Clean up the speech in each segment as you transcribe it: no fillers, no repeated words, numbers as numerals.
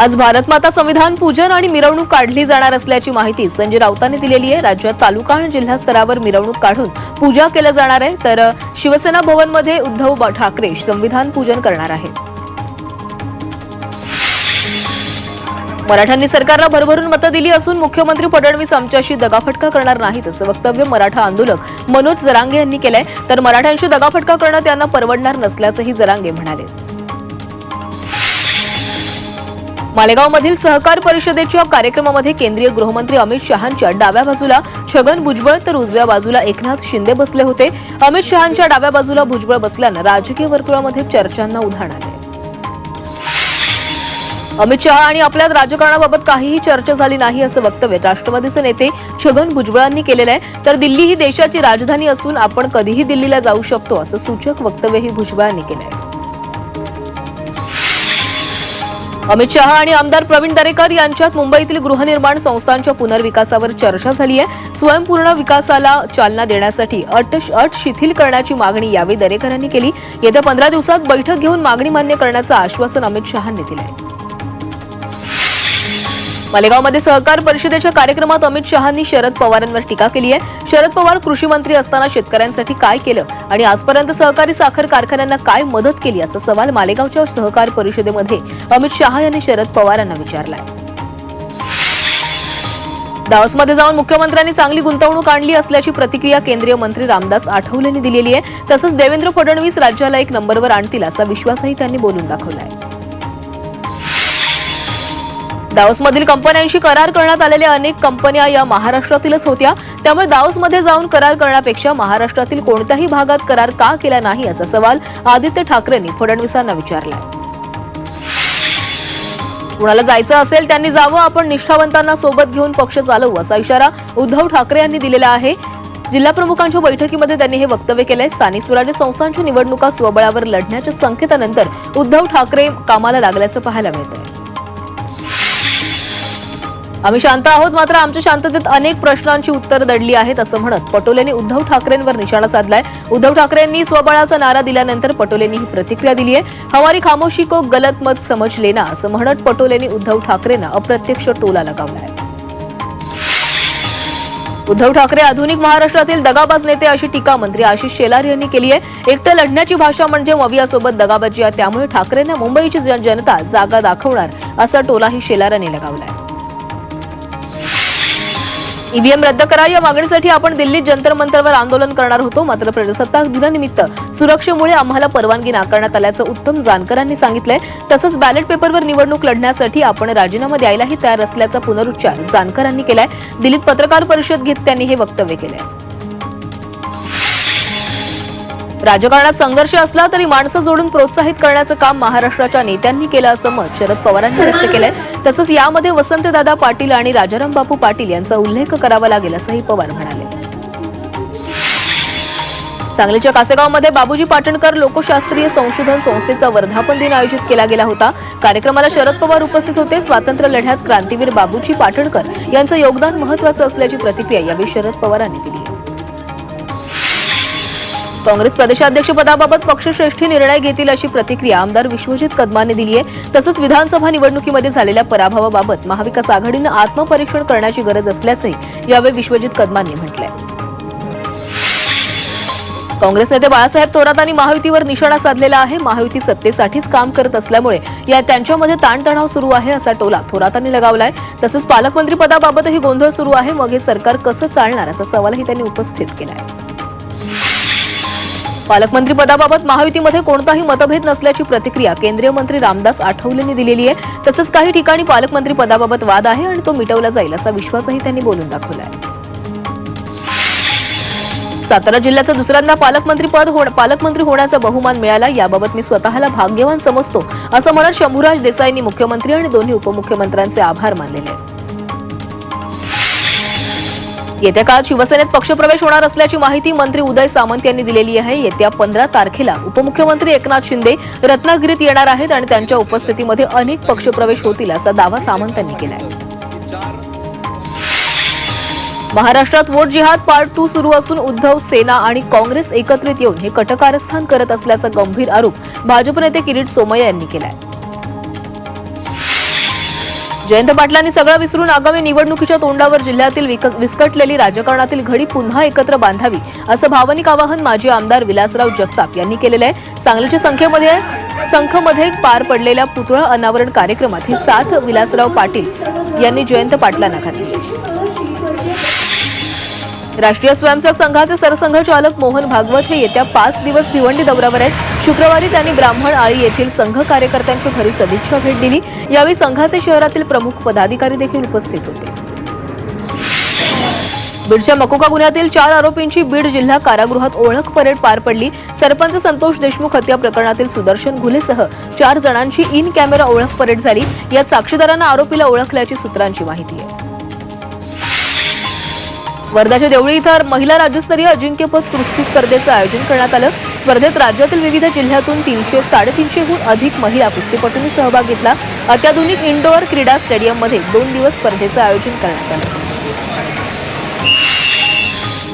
आज भारत माता संविधान पूजन आणि मिरवणूक काढली जाणार असल्याची माहिती संजय राऊतांनी दिलेली आहे। राज्यात तालुका आणि जिल्हा स्तरावर मिरवणूक काढून पूजा केली जाणार आहे, तर शिवसेना भवनमध्ये उद्धव ठाकरे संविधान पूजन करणार आहेत। मराठ्यांनी सरकारला भरभरून मतं दिली असून मुख्यमंत्री फडणवीस आमच्याशी दगाफटका करणार नाहीत असं वक्तव्य मराठा आंदोलक मनोज जरांगे यांनी केलंय। तर मराठ्यांशी दगाफटका करणं त्यांना परवडणार नसल्याचंही जरांगे म्हणाले। मालेगावमधील सहकार परिषदेच्या कार्यक्रमामध्ये केंद्रीय गृहमंत्री अमित शहांच्या डाव्या बाजूला छगन भुजबळ तर उजव्या बाजूला एकनाथ शिंदे बसले होते। अमित शहांच्या डाव्या बाजूला भुजबळ बसल्यानं राजकीय वर्तुळामध्ये चर्चांना उधाण आले। अमित शहा आणि आपल्यात राजकारणाबाबत काहीही चर्चा झाली नाही असं वक्तव्य राष्ट्रवादीचे नेते छगन भुजबळांनी केलेलं आहे। तर दिल्ली ही देशाची राजधानी असून आपण कधीही दिल्लीला जाऊ शकतो असं सूचक वक्तव्यही भुजबळांनी केलंय। अमित शहा आणि आमदार प्रवीण दरेकर यांच्यात मुंबईतील गृहनिर्माण संस्थांच्या पुनर्विकासावर चर्चा झाली आहे। स्वयंपूर्ण विकासाला चालना देण्यासाठी अट शिथिल करण्याची मागणी यावेळी दरेकर यांनी केली। येत्या 15 दिवसात बैठक घेऊन मागणी मान्य करण्याचं आश्वासन अमित शहांनी दिलंय। मालेगावमध्ये सहकार परिषदेच्या कार्यक्रमात अमित शहांनी शरद पवारांवर टीका केली आहे। शरद पवार कृषी मंत्री असताना शेतकऱ्यांसाठी काय केलं आणि आजपर्यंत सहकारी साखर कारखान्यांना काय मदत केली असा सवाल मालेगावच्या सहकार परिषदेमध्ये अमित शहा यांनी शरद पवारांना विचारलाय। दावोसमध्ये जाऊन मुख्यमंत्र्यांनी चांगली गुंतवणूक आणली असल्याची प्रतिक्रिया केंद्रीय मंत्री रामदास आठवलेंनी दिलेली आहे। तसंच देवेंद्र फडणवीस राज्याला एक नंबरवर आणतील असा विश्वासही त्यांनी बोलून दाखवलाय। दावोसमधील कंपन्यांशी करार करण्यात आलेल्या अनेक कंपन्या या महाराष्ट्रातीलच होत्या, त्यामुळे दावोसमध्ये जाऊन करार करण्यापेक्षा महाराष्ट्रातील कोणत्याही भागात करार का केला नाही असा सवाल आदित्य ठाकरेंनी फडणवीसांना विचारला। कुणाला जायचं असेल त्यांनी जावं, आपण निष्ठावंतांना सोबत घेऊन पक्ष चालवू असा इशारा उद्धव ठाकरे यांनी दिलेला आहे। जिल्हा प्रमुखांच्या बैठकीमध्ये त्यांनी हे वक्तव्य केलंय। स्थानिक स्वराज्य संस्थांच्या निवडणुका स्वबळावर लढण्याच्या संकेतानंतर उद्धव ठाकरे कामाला लागल्याचं पाहायला मिळतंय। आम्ही शांत आहोत, मात्र आमच्या शांततेत अनेक प्रश्नांची उत्तर दडली आहेत असं म्हणत पटोलेंनी उद्धव ठाकरेंवर निशाणा साधलाय। उद्धव ठाकरेंनी स्वबळाचा नारा दिल्यानंतर पटोलेंनी ही प्रतिक्रिया दिली आहे। हमारी खामोशी को गलत मत समझ लेना असं म्हणत पटोलेंनी उद्धव ठाकरेंना अप्रत्यक्ष टोला लगावलाय। उद्धव ठाकरे आधुनिक महाराष्ट्रातील दगाबाज नेते अशी टीका मंत्री आशिष शेलार यांनी केली आहे। एकतर लढण्याची भाषा म्हणजे मवियासोबत दगाबाजी आहे, त्यामुळे ठाकरेंना मुंबईची जनता जागा दाखवणार असा टोलाही शेलारांनी लगावलाय। ईव्हीएम रद्द करा या मागणीसाठी आपण दिल्लीत जंतर मंतरवर आंदोलन करणार होतो, मात्र प्रजासत्ताक दिनानिमित्त सुरक्षेमुळे आम्हाला परवानगी नाकारण्यात आल्याचं उत्तम जानकरांनी सांगितलंय। तसंच बॅलेट पेपरवर निवडणूक लढण्यासाठी आपण राजीनामा द्यायलाही तयार असल्याचा पुनरुच्चार जानकरांनी केलाय। दिल्लीत पत्रकार परिषद घेत त्यांनी हे वक्तव्य केलंय। राजकारणात संघर्ष असला तरी माणसं जोडून प्रोत्साहित करण्याचं काम महाराष्ट्राच्या नेत्यांनी केलं असं मत शरद पवारांनी व्यक्त केलंय। तसंच यामध्ये वसंतदादा पाटील आणि राजाराम बापू पाटील यांचा उल्लेख करावा लागेल असंही पवार म्हणाले। सांगलीच्या कासेगावमध्ये बाबूजी पाटणकर लोकशास्त्रीय संशोधन संस्थेचा वर्धापन दिन आयोजित केला गेला होता। कार्यक्रमाला शरद पवार उपस्थित होते। स्वातंत्र्य लढ्यात क्रांतीवीर बाबूजी पाटणकर यांचं योगदान महत्त्वाचं असल्याची प्रतिक्रिया यावेळी शरद पवारांनी दिली। काँग्रेस प्रदेशाध्यक्षपदाबाबत पक्षश्रेष्ठी निर्णय घेतील अशी प्रतिक्रिया आमदार विश्वजित कदमांनी दिली आहे। तसंच विधानसभा निवडणुकीमध्ये झालेल्या पराभवाबाबत महाविकास आघाडीनं आत्मपरीक्षण करण्याची गरज असल्याचंही यावेळी विश्वजित कदमांनी म्हटलंय। काँग्रेस नेते बाळासाहेब थोरातांनी महायुतीवर निशाणा साधलेला आहे। महायुती सत्तेसाठीच काम करत असल्यामुळे त्यांच्यामध्ये ताणतणाव सुरू आहे असा टोला थोरातांनी लगावलाय। तसंच पालकमंत्री पदाबाबतही गोंधळ सुरू आहे, मग हे सरकार कसं चालणार असा सवालही त्यांनी उपस्थित केलाय। पालकमंत्री पदाबाबत महायुतीमध्ये कोणताही मतभेद नसल्याची प्रतिक्रिया केंद्रीय मंत्री रामदास आठवलेंनी दिलेली आहे। तसंच काही ठिकाणी पालकमंत्री पदाबाबत वाद आहे आणि तो मिटवला जाईल असा विश्वासही त्यांनी बोलून दाखवलाय। सातारा जिल्ह्याचं दुसऱ्यांदा पालकमंत्री होण्याचा बहुमान मिळाला, याबाबत मी स्वतःला भाग्यवान समजतो असं म्हणत शंभूराज देसाईंनी मुख्यमंत्री आणि दोन्ही उपमुख्यमंत्र्यांचे आभार मानलेले आहेत। येत्या काळात शिवसेनेत पक्षप्रवेश होणार असल्याची माहिती मंत्री उदय सामंत यांनी दिलेली आहे। येत्या 15 तारखेला उपमुख्यमंत्री एकनाथ शिंदे रत्नागिरीत येणार आहेत आणि त्यांच्या उपस्थितीमध्ये अनेक पक्षप्रवेश होतील असा दावा सामंतांनी केलाय। महाराष्ट्रात वोट जिहाद पार्ट 2 सुरू असून उद्धव, सेना आणि काँग्रेस एकत्रित येऊन हे कटकारस्थान करत असल्याचा गंभीर आरोप भाजप नेते किरीट सोमय्या यांनी केलाय। जयंत पाटलांनी सगळं विसरून आगामी निवडणुकीच्या तोंडावर जिल्ह्यातील विस्कटलेली राजकारणातील घडी पुन्हा एकत्र बांधावी असं भावनिक आवाहन माजी आमदार विलासराव जगताप यांनी केलेलं आहे। सांगलीच्या संखमध्ये पार पडलेल्या पुतळा अनावरण कार्यक्रमात ही साथ विलासराव पाटील यांनी जयंत पाटलांना घातली। राष्ट्रीय स्वयंसेवक संघाचे सरसंघचालक मोहन भागवत हे येत्या 5 दिवस भिवंडी दौऱ्यावर आहेत। शुक्रवारी त्यांनी ब्राह्मण आळी येथील संघ कार्यकर्त्यांच्या घरी सदिच्छा भेट दिली। यावेळी संघाचे शहरातील प्रमुख पदाधिकारी देखील उपस्थित होते। बीडच्या मकोका गुन्ह्यातील 4 आरोपींची बीड जिल्हा कारागृहात ओळख परेड पार पडली। सरपंच संतोष देशमुख हत्या प्रकरणातील सुदर्शन घुलेसह 4 जणांची इन कॅमेरा ओळख परेड झाली। यात साक्षीदारांना आरोपीला ओळखल्याची सूत्रांची माहिती आहे। वर्धाच्या देवळी इथं महिला राज्यस्तरीय अजिंक्यपद कुस्ती स्पर्धेचं आयोजन करण्यात आलं। स्पर्धेत राज्यातील विविध जिल्ह्यातून 300-350हून अधिक महिला कुस्तीपटूंनी सहभाग घेतला। अत्याधुनिक इंडोअर क्रीडा स्टेडियममध्ये 2 दिवस स्पर्धेचं आयोजन करण्यात आलं।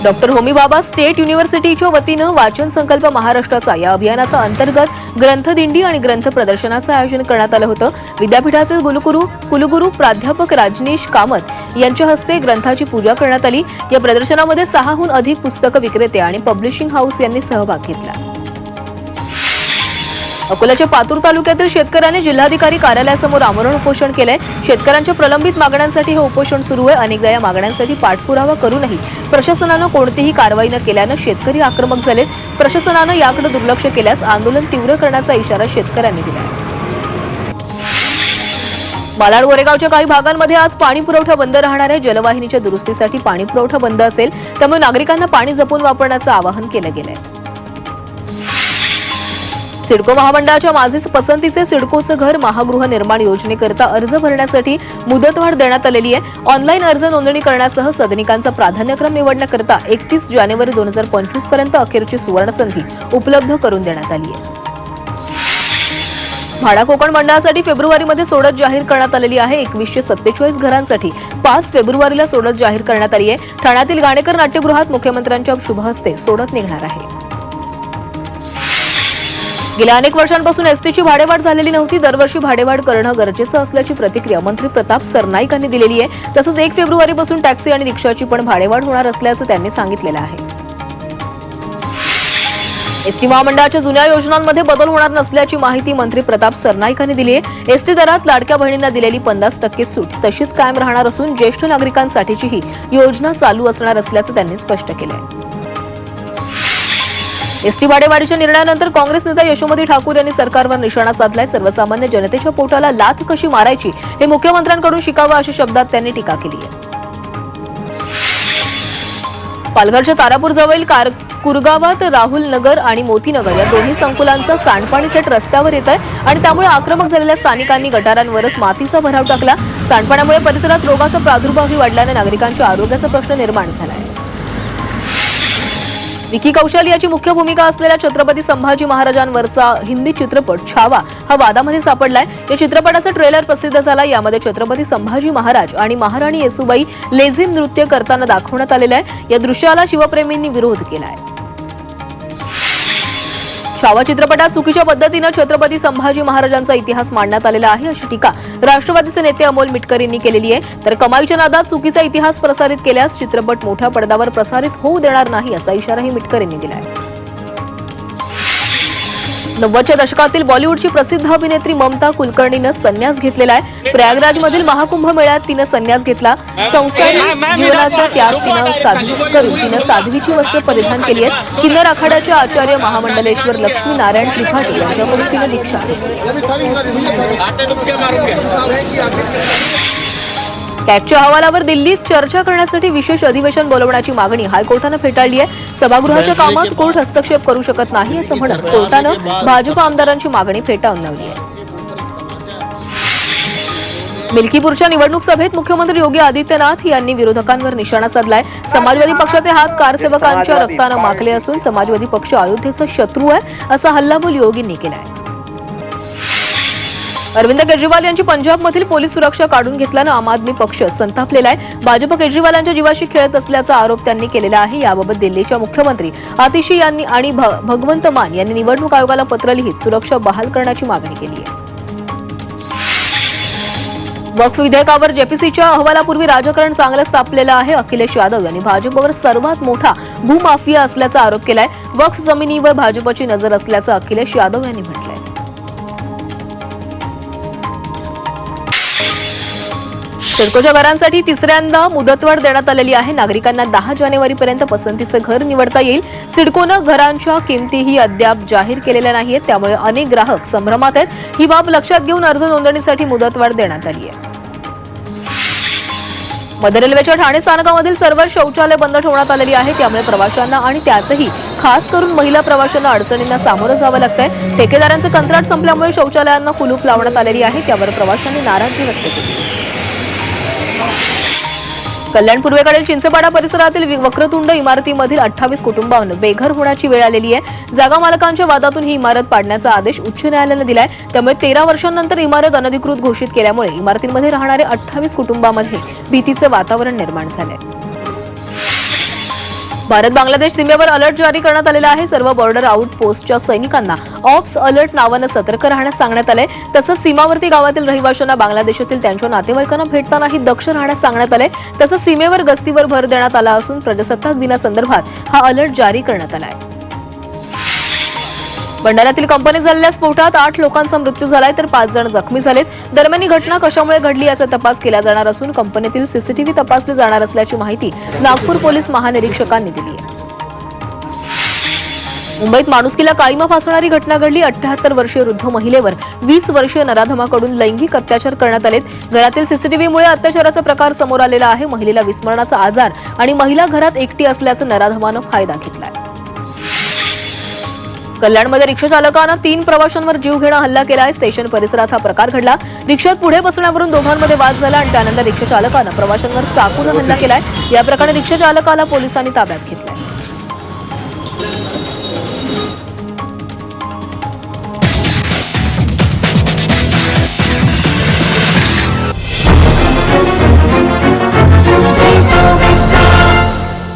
डॉक्टर होमी भाभा स्टेट युनिव्हर्सिटीच्या वतीनं वाचन संकल्प महाराष्ट्राचा या अभियानाचा अंतर्गत ग्रंथदिंडी आणि ग्रंथ प्रदर्शनाचं आयोजन करण्यात आलं होतं। विद्यापीठाचे कुलगुरू प्राध्यापक राजनीश कामत यांच्या हस्ते ग्रंथाची पूजा करण्यात आली। या प्रदर्शनामध्ये 6हून अधिक पुस्तक विक्रेते आणि पब्लिशिंग हाऊस यांनी सहभाग घेतला। अकोल्याच्या पातूर तालुक्यातील शेतकऱ्यांनी जिल्हाधिकारी कार्यालयासमोर आमरण उपोषण केलंय। शेतकऱ्यांच्या प्रलंबित मागण्यांसाठी हे उपोषण सुरू आहे। अनेकदा या मागण्यांसाठी पाठपुरावा करूनही प्रशासनानं कोणतीही कारवाई न केल्यानं शेतकरी आक्रमक झालेत। प्रशासनानं याकडे दुर्लक्ष केल्यास आंदोलन तीव्र करण्याचा इशारा शेतकऱ्यांनी दिला। मालाड गोरेगावच्या काही भागांमध्ये आज पाणी पुरवठा बंद राहणार आहे। जलवाहिनीच्या दुरुस्तीसाठी पाणी पुरवठा बंद असेल, त्यामुळे नागरिकांना पाणी जपून वापरण्याचं आवाहन केलं गेलंय। सिडको महामंडळाच्या माझे पसंतीचे सिडकोचं घर महागृह निर्माण योजनेकरता अर्ज भरण्यासाठी मुदतवाढ देण्यात आलेली आहे। ऑनलाईन अर्ज नोंदणी करण्यासह सदनिकांचा प्राधान्यक्रम निवडण्याकरता 31 जानेवारी 2025 पर्यंत अखेरची सुवर्णसंधी उपलब्ध करून देण्यात आली आहे। म्हाडा कोकण मंडळासाठी फेब्रुवारीमध्ये सोडत जाहीर करण्यात आलेली आहे। 2147 घरांसाठी 5 फेब्रुवारीला सोडत जाहीर करण्यात आली आहे। ठाण्यातील गाणेकर नाट्यगृहात मुख्यमंत्र्यांच्या शुभहस्ते सोडत निघणार आहे। गेल्या अनेक वर्षांपासून एसटीची भाडेवाढ झालेली नव्हती। दरवर्षी भाडेवाढ करणं गरजेचं असल्याची प्रतिक्रिया मंत्री प्रताप सरनाईक यांनी दिलेली आहे। तसंच 1 फेब्रुवारीपासून टॅक्सी आणि रिक्षाची पण भाडेवाढ होणार असल्याचं त्यांनी सांगितलेलं आहे। एसटी महामंडळाच्या जुन्या योजनांमध्ये बदल होणार नसल्याची माहिती मंत्री प्रताप सरनाईक यांनी दिली आहे। एसटी दरात लाडक्या बहिणींना दिलेली 50% सूट तशीच कायम राहणार असून ज्येष्ठ नागरिकांसाठीची ही योजना चालू असणार असल्याचं त्यांनी स्पष्ट केलं आहे। एसटी भाडेवाढीच्या निर्णयानंतर काँग्रेस नेता यशोमती ठाकूर यांनी सरकारवर निशाणा साधलाय। सर्वसामान्य जनतेच्या पोटाला लाथ कशी मारायची हे मुख्यमंत्र्यांकडून शिकावं अशा शब्दात त्यांनी टीका केली आहे। पालघरच्या तारापूर जवळील कुरगावात राहुल नगर आणि मोतीनगर या दोन्ही संकुलांचं सांडपाणी थेट रस्त्यावर येत आहे आणि त्यामुळे आक्रमक झालेल्या स्थानिकांनी गटारांवरच मातीचा भराव टाकला। सांडपाण्यामुळे परिसरात रोगाचा प्रादुर्भावही वाढल्याने नागरिकांच्या आरोग्याचा प्रश्न निर्माण झाला आहे। विकी कौशल याची मुख्य भूमिका असलेल्या छत्रपती संभाजी महाराजांवरचा हिंदी चित्रपट छावा हा वादामध्ये सापडलाय। या चित्रपटाचा ट्रेलर प्रसिद्ध झाला। यामध्ये छत्रपती संभाजी महाराज आणि महाराणी येसुबाई लेझिम नृत्य करताना दाखवण्यात आलेलं आहे। या दृश्याला शिवप्रेमींनी विरोध केलाय। छावा चित्रपटात चुकीच्या पद्धतीनं छत्रपती संभाजी महाराजांचा इतिहास मांडण्यात आलेला आहे अशी टीका राष्ट्रवादीचे नेते अमोल मिटकर यांनी केलेली आहे। तर कमाईच्या नादात चुकीचा इतिहास प्रसारित केल्यास चित्रपट मोठ्या पडद्यावर प्रसारित होऊ देणार नाही असा इशाराही मिटकर यांनी दिला आहे। 90च्या दशकातील बॉलिवूडची प्रसिद्ध अभिनेत्री ममता कुलकर्णीनं संन्यास घेतलेला आहे। प्रयागराजमधील महाकुंभ मेळ्यात तिनं संन्यास घेतला। संसारी जीवनाचा त्याग तिनं साध्वीची वस्त्र परिधान केली आहे। किन्नर आखाड्याच्या आचार्य महामंडलेश्वर लक्ष्मी नारायण त्रिपाठी यांच्याकडून तिनं दीक्षा घेतली। कॅगच्या अहवालावर दिल्लीत चर्चा करण्यासाठी विशेष अधिवेशन बोलवण्याची मागणी हायकोर्टानं फेटाळली आहे। सभागृहाच्या कामात कोर्ट हस्तक्षेप करू शकत नाही असं म्हणत कोर्टानं भाजप आमदारांची मागणी फेटाळून लावली आहे। मिल्कीपूरच्या निवडणूक सभेत मुख्यमंत्री योगी आदित्यनाथ यांनी विरोधकांवर निशाणा साधलाय। समाजवादी पक्षाचे हात कारसेवकांच्या रक्तानं माखले असून समाजवादी पक्ष अयोध्येचा शत्रू आहे असा हल्लाबोल योगींनी केलाय। अरविंद केजरीवाल यांची पंजाबमधील पोलीस सुरक्षा काढून घेतल्यानं आम आदमी पक्ष संतापलेला आहे। भाजप केजरीवालांच्या जीवाशी खेळत असल्याचा आरोप त्यांनी केलेला आहे। याबाबत दिल्लीच्या मुख्यमंत्री आतिशी यांनी आणि भगवंत मान यांनी निवडणूक आयोगाला पत्र लिहित सुरक्षा बहाल करण्याची मागणी केली आहे। वक्फ विधेयकावर जेपीसीच्या अहवालापूर्वी राजकारण चांगलंच तापलेलं आहे. अखिलेश यादव यांनी भाजपवर सर्वात मोठा भूमाफिया असल्याचा आरोप केलाय. वक्फ जमिनीवर भाजपची नजर असल्याचं अखिलेश यादव यांनी म्हटलंय. सिडकोच्या घरांसाठी तिसऱ्यांदा मुदतवाढ देण्यात आलेली आहे. नागरिकांना 10 जानेवारीपर्यंत पसंतीचं घर निवडता येईल. सिडकोनं घरांच्या किमतीही अद्याप जाहीर केलेल्या नाहीयेत, त्यामुळे अनेक ग्राहक संभ्रमात आहेत. ही बाब लक्षात घेऊन अर्ज नोंदणीसाठी मुदतवाढ देण्यात आली आहे. मध्य रेल्वेच्या ठाणे स्थानकामधील सर्व शौचालय बंद ठेवण्यात आलेली आहे. त्यामुळे प्रवाशांना आणि त्यातही खास करून महिला प्रवाशांना अडचणींना सामोरं जावं लागतंय. ठेकेदारांचं कंत्राट संपल्यामुळे शौचालयांना कुलूप लावण्यात आलेली आहे. त्यावर प्रवाशांनी नाराजी व्यक्त केली. कल्याण पूर्वेकडील चिंचपाडा परिसरातील वक्रतुंड इमारतीमधील 28 कुटुंबांना बेघर होण्याची वेळ आलेली आहे. जागा मालकांच्या वादातून ही इमारत पाडण्याचा आदेश उच्च न्यायालयानं दिलाय. त्यामुळे 13 वर्षांनंतर इमारत अनधिकृत घोषित केल्यामुळे इमारतींमध्ये राहणाऱ्या 28 कुटुंबांमध्ये भीतीचं वातावरण निर्माण झालंय. भारत बांगलादेश सीमेवर अलर्ट जारी करण्यात आलेला आहे. सर्व बॉर्डर आउटपोस्टच्या सैनिकांना ऑप्स अलर्ट नावानं सतर्क राहण्यास सांगण्यात आलंय. तसंच सीमावर्ती गावातील रहिवाशांना बांगलादेशातील त्यांच्या नातेवाईकांना भेटतानाही दक्ष राहण्यास सांगण्यात आलंय. तसंच सीमेवर गस्तीवर भर देण्यात आला असून प्रजासत्ताक दिनासंदर्भात हा अलर्ट जारी करण्यात आलाय. भंडाऱ्यातील कंपनीत झालेल्या स्फोटात 8 लोकांचा मृत्यू झालाय तर 5 जण जखमी झालेत. दरम्यान ही घटना कशामुळे घडली याचा तपास केला जाणार असून कंपनीतील सीसीटीव्ही तपासले जाणार असल्याची माहिती नागपूर पोलीस महानिरीक्षकांनी दिली आहे. मुंबईत माणुसकीला काळीमा फासणारी घटना घडली. 78 वर्षीय वृद्ध महिलेवर 20 वर्षीय नराधमाकडून लैंगिक अत्याचार करण्यात आलेत. घरातील सीसीटीव्हीमुळे अत्याचाराचा प्रकार समोर आलेला आहे. महिलेला विस्मरणाचा आजार आणि महिला घरात एकटी असल्याचं नराधमानं फायदा घेतलाय. कल्याणमध्ये रिक्षा चालकानं 3 प्रवाशांवर जीवघेणा हल्ला केलाय. स्टेशन परिसरात हा प्रकार घडला. रिक्षात पुढे बसण्यावरून दोघांमध्ये वाद झाला आणि त्यानंतर रिक्षा चालकानं प्रवाशांवर चाकून हल्ला केलाय. या प्रकरणी रिक्षा चालकाला पोलिसांनी ताब्यात घेतलं.